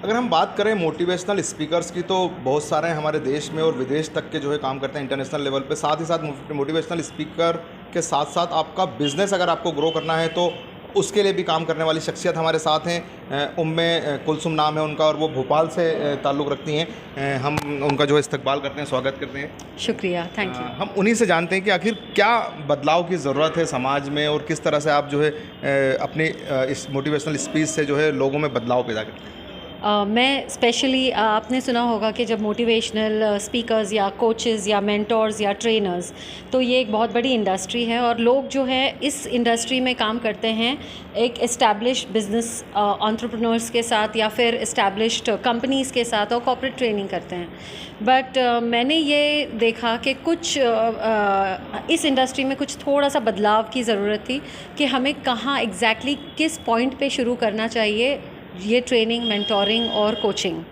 अगर हम बात करें मोटिवेशनल स्पीकर्स की तो बहुत सारे हैं हमारे देश में और विदेश तक के जो है काम करते हैं इंटरनेशनल लेवल पे। साथ ही साथ मोटिवेशनल स्पीकर के साथ साथ आपका बिज़नेस अगर आपको ग्रो करना है तो उसके लिए भी काम करने वाली शख्सियत हमारे साथ हैं। उम्मे कुलसुम नाम है उनका और वो भोपाल से ताल्लुक़ रखती हैं। हम उनका जो है इस्तकबाल करते हैं, स्वागत करते हैं। शुक्रिया, थैंक यू। हम उन्हीं से जानते हैं कि आखिर क्या बदलाव की ज़रूरत है समाज में और किस तरह से आप जो है अपनी इस मोटिवेशनल स्पीच से जो है लोगों में बदलाव पैदा करते हैं। मैं स्पेशली आपने सुना होगा कि जब मोटिवेशनल स्पीकर्स या कोचेज़ या मेंटोर्स या ट्रेनर्स, तो ये एक बहुत बड़ी इंडस्ट्री है और लोग जो है इस इंडस्ट्री में काम करते हैं एक इस्टेब्लिश्ड बिजनेस एंटरप्रेन्योर्स के साथ या फिर इस्टेब्लिश्ड कंपनीज़ के साथ और कॉर्पोरेट ट्रेनिंग करते हैं। बट मैंने ये देखा कि कुछ इस इंडस्ट्री में कुछ थोड़ा सा बदलाव की ज़रूरत थी कि हमें कहाँ एग्जैक्टली किस पॉइंट पे शुरू करना चाहिए ये ट्रेनिंग, मेंटोरिंग और कोचिंग।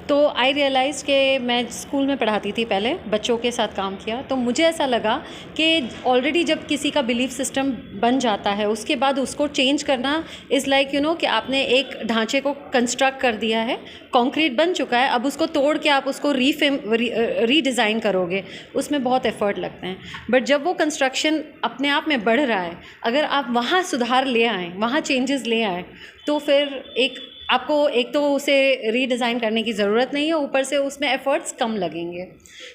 तो आई रियलाइज़ कि मैं स्कूल में पढ़ाती थी, पहले बच्चों के साथ काम किया, तो मुझे ऐसा लगा कि ऑलरेडी जब किसी का बिलीफ सिस्टम बन जाता है उसके बाद उसको चेंज करना इज़ लाइक कि आपने एक ढांचे को कंस्ट्रक्ट कर दिया है, कंक्रीट बन चुका है, अब उसको तोड़ के आप उसको रीडिज़ाइन करोगे, उसमें बहुत एफ़र्ट लगते हैं। बट जब वो कंस्ट्रक्शन अपने आप में बढ़ रहा है, अगर आप वहाँ सुधार ले आएँ, वहाँ चेंजेस ले आएँ, तो फिर आपको एक तो उसे रीडिज़ाइन करने की ज़रूरत नहीं है, ऊपर से उसमें एफ़र्ट्स कम लगेंगे।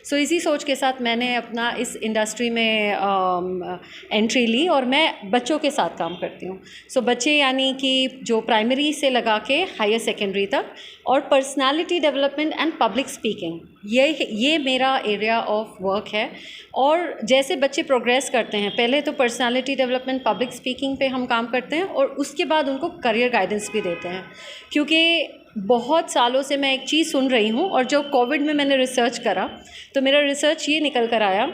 सो इसी सोच के साथ मैंने अपना इस इंडस्ट्री में एंट्री ली और मैं बच्चों के साथ काम करती हूँ। सो बच्चे यानी कि जो प्राइमरी से लगा के हायर सेकेंडरी तक, और personality development and public speaking, ये मेरा एरिया ऑफ वर्क है। और जैसे बच्चे प्रोग्रेस करते हैं, पहले तो पर्सनालिटी डेवलपमेंट, पब्लिक स्पीकिंग पे हम काम करते हैं और उसके बाद उनको करियर गाइडेंस भी देते हैं। क्योंकि बहुत सालों से मैं एक चीज़ सुन रही हूँ और जब कोविड में मैंने रिसर्च करा तो मेरा रिसर्च ये निकल कर आया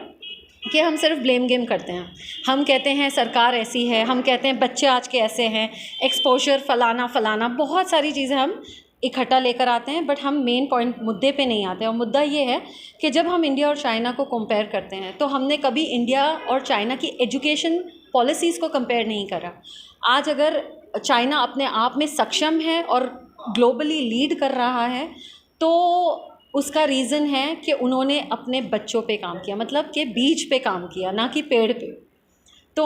कि हम सिर्फ ब्लेम गेम करते हैं। हम कहते हैं सरकार ऐसी है, हम कहते हैं बच्चे आज के ऐसे हैं, एक्सपोजर फलाना, बहुत सारी चीज़ें हम इकट्ठा लेकर आते हैं, बट हम मेन पॉइंट मुद्दे पे नहीं आते। और मुद्दा ये है कि जब हम इंडिया और चाइना को कंपेयर करते हैं तो हमने कभी इंडिया और चाइना की एजुकेशन पॉलिसीज़ को कंपेयर नहीं करा। आज अगर चाइना अपने आप में सक्षम है और ग्लोबली लीड कर रहा है तो उसका रीज़न है कि उन्होंने अपने बच्चों पे काम किया, मतलब कि बीज पे काम किया, ना कि पेड़ पे। तो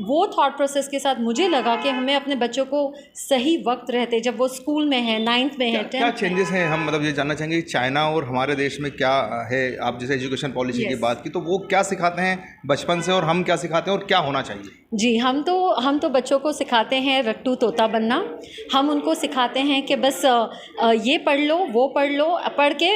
वो थॉट प्रोसेस के साथ मुझे लगा कि हमें अपने बच्चों को सही वक्त रहते, जब वो स्कूल में है, 9th में है, 10th क्या चेंजेस हैं, हम मतलब ये जानना चाहेंगे कि चाइना और हमारे देश में क्या है। आप जैसे एजुकेशन पॉलिसी की बात की, तो वो क्या सिखाते हैं बचपन से और हम क्या सिखाते हैं और क्या होना चाहिए? जी, हम तो बच्चों को सिखाते हैं रट्टू तोता बनना। हम उनको सिखाते हैं कि बस ये पढ़ लो, वो पढ़ लो, पढ़ के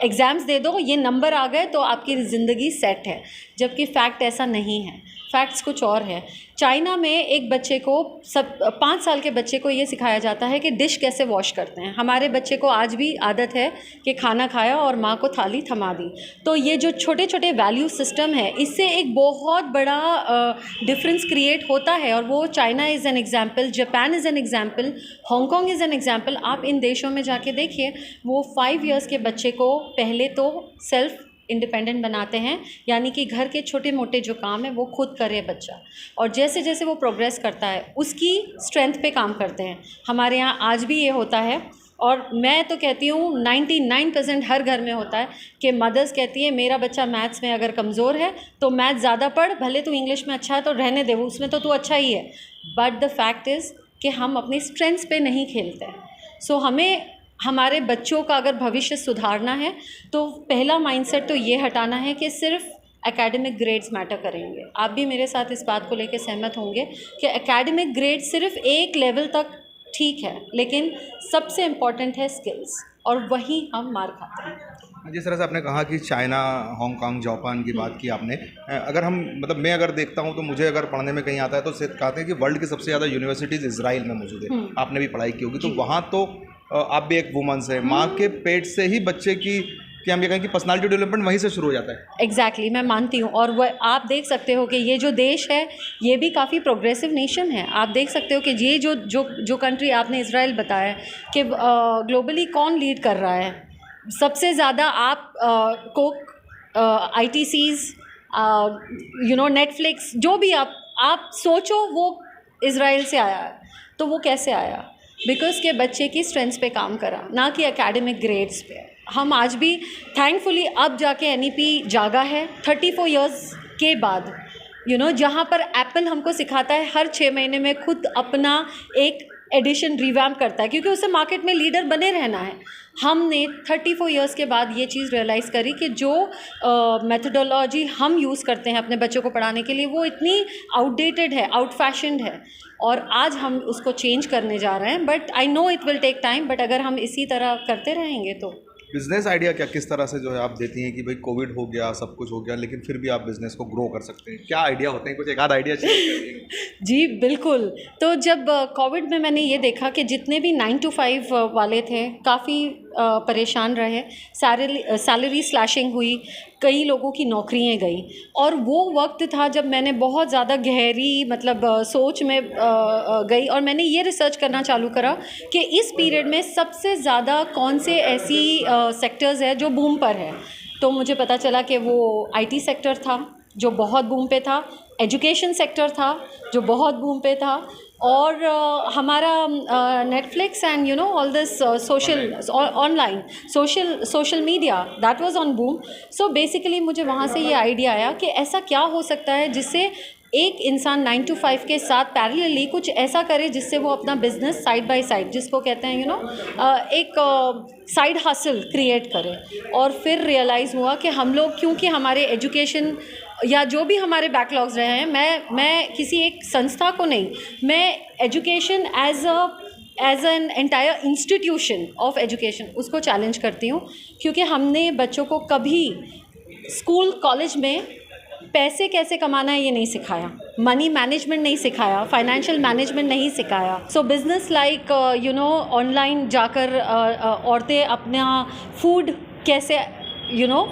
एग्ज़ाम्स दे दो, ये नंबर आ गए तो आपकी ज़िंदगी सेट है। जबकि फ़ैक्ट ऐसा नहीं है, फैक्ट्स कुछ और है। चाइना में एक बच्चे को 5 साल के बच्चे को ये सिखाया जाता है कि डिश कैसे वॉश करते हैं। हमारे बच्चे को आज भी आदत है कि खाना खाया और माँ को थाली थमा दी। तो ये जो छोटे छोटे वैल्यू सिस्टम है, इससे एक बहुत बड़ा डिफरेंस क्रिएट होता है। और वो China is an example, Japan is an example, Hong Kong is an example. आप इन देशों में जाके देखिए, वो 5 इयर्स के बच्चे को पहले तो सेल्फ इंडिपेंडेंट बनाते हैं, यानी कि घर के छोटे मोटे जो काम है वो खुद करे बच्चा, और जैसे जैसे वो प्रोग्रेस करता है उसकी स्ट्रेंथ पे काम करते हैं। हमारे यहाँ आज भी ये होता है, और मैं तो कहती हूँ 99% हर घर में होता है कि मदर्स कहती है मेरा बच्चा मैथ्स में अगर कमज़ोर है तो मैथ्स ज़्यादा पढ़, भले तू इंग्लिश में अच्छा है तो रहने दे, उसमें तो तू अच्छा ही है। बट द फैक्ट इज़ कि हम अपनी स्ट्रेंथ्स पे नहीं खेलते हैं। सो हमें हमारे बच्चों का अगर भविष्य सुधारना है तो पहला माइंडसेट तो ये हटाना है कि सिर्फ एकेडमिक ग्रेड्स मैटर करेंगे। आप भी मेरे साथ इस बात को लेकर सहमत होंगे कि एकेडमिक ग्रेड सिर्फ एक लेवल तक ठीक है, लेकिन सबसे इम्पॉर्टेंट है स्किल्स, और वहीं हम मार खाते हैं। जिस तरह से आपने कहा कि चाइना, हांगकांग, जापान की बात की आपने, अगर हम मतलब मैं अगर देखता हूँ तो मुझे अगर पढ़ने में कहीं आता है तो कहते हैं कि वर्ल्ड की सबसे ज़्यादा यूनिवर्सिटीज़ इजराइल में मौजूद है। आपने भी पढ़ाई की होगी, तो वहाँ तो आप भी एक वुमन से, माँ के पेट से ही बच्चे की, कि हम ये कहें कि पर्सनालिटी डेवलपमेंट वहीं से शुरू हो जाता है। एग्जैक्टली, मैं मानती हूँ। और वह आप देख सकते हो कि ये जो देश है ये भी काफ़ी प्रोग्रेसिव नेशन है। आप देख सकते हो कि ये जो कंट्री आपने इजराइल बताया कि ग्लोबली कौन लीड कर रहा है सबसे ज़्यादा, आप ITCs, नेटफ्लिक्स, जो भी आप सोचो वो इजराइल से आया है। तो वो कैसे आया? बिकॉज के बच्चे की स्ट्रेंथ्स पे काम करा, ना कि एकेडमिक ग्रेड्स पे। हम आज भी थैंकफुली अब जाके NEP जागा है 34 इयर्स के बाद, जहाँ पर एप्पल हमको सिखाता है हर 6 महीने में खुद अपना एक एडिशन रिवैम्प करता है, क्योंकि उसे मार्केट में लीडर बने रहना है। हमने 34 इयर्स के बाद ये चीज़ रियलाइज़ करी कि जो मेथडोलॉजी हम यूज़ करते हैं अपने बच्चों को पढ़ाने के लिए वो इतनी आउटडेटेड है, आउट फैशन्ड है, और आज हम उसको चेंज करने जा रहे हैं। But I know it will take time, but अगर हम इसी तरह करते रहेंगे तो। बिजनेस आइडिया क्या किस तरह से जो है आप देती हैं कि भाई कोविड हो गया, सब कुछ हो गया, लेकिन फिर भी आप बिजनेस को ग्रो कर सकते हैं? क्या आइडिया होते हैं, कुछ एक आध आइडिया चाहिए? जी बिल्कुल। तो जब कोविड में मैंने ये देखा कि जितने भी 9 to 5 वाले थे काफ़ी परेशान रहे, सैलरी स्लैशिंग हुई, कई लोगों की नौकरियां गई, और वो वक्त था जब मैंने बहुत ज़्यादा गहरी सोच में गई, और मैंने ये रिसर्च करना चालू करा कि इस पीरियड में सबसे ज़्यादा कौन से ऐसी सेक्टर्स है जो बूम पर है। तो मुझे पता चला कि वो IT सेक्टर था जो बहुत बूम पे था, एजुकेशन सेक्टर था जो बहुत बूम पे था, और हमारा Netflix and all this social online social media that was on boom. So basically मुझे वहाँ से ये आइडिया आया कि ऐसा क्या हो सकता है जिससे एक इंसान 9 to 5 के साथ पैरेलली कुछ ऐसा करे जिससे वो अपना बिजनेस साइड बाय साइड, जिसको कहते हैं एक साइड हसल क्रिएट करे। और फिर रियलाइज़ हुआ कि हम लोग, क्योंकि हमारे एजुकेशन या जो भी हमारे बैकलॉग्स रहे हैं, मैं किसी एक संस्था को नहीं, मैं education as an entire institution of education उसको चैलेंज करती हूँ, क्योंकि हमने बच्चों को कभी स्कूल कॉलेज में पैसे कैसे कमाना है ये नहीं सिखाया, मनी मैनेजमेंट नहीं सिखाया, फाइनेंशियल मैनेजमेंट नहीं सिखाया। सो बिजनेस लाइक ऑनलाइन जाकर औरतें अपना फूड कैसे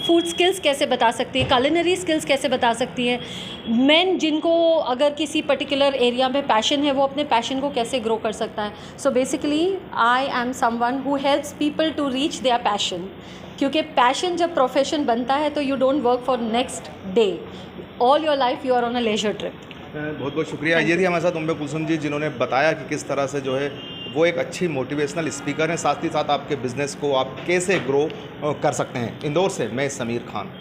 फूड स्किल्स कैसे बता सकती है, कुलिनरी स्किल्स कैसे बता सकती है, मेन जिनको अगर किसी पर्टिकुलर एरिया में पैशन है वो अपने पैशन को कैसे ग्रो कर सकता है। So basically I am someone who helps people to reach their passion, क्योंकि पैशन जब प्रोफेशन बनता है तो you don't work for next day, all your life you are on a leisure trip. बहुत बहुत शुक्रिया। ये थी हमारे साथ उम्मे कुलसुम जी, जिन्होंने बताया कि किस तरह से जो है वो एक अच्छी मोटिवेशनल स्पीकर हैं, साथ ही साथ आपके बिज़नेस को आप कैसे ग्रो कर सकते हैं। इंदौर से मैं समीर खान।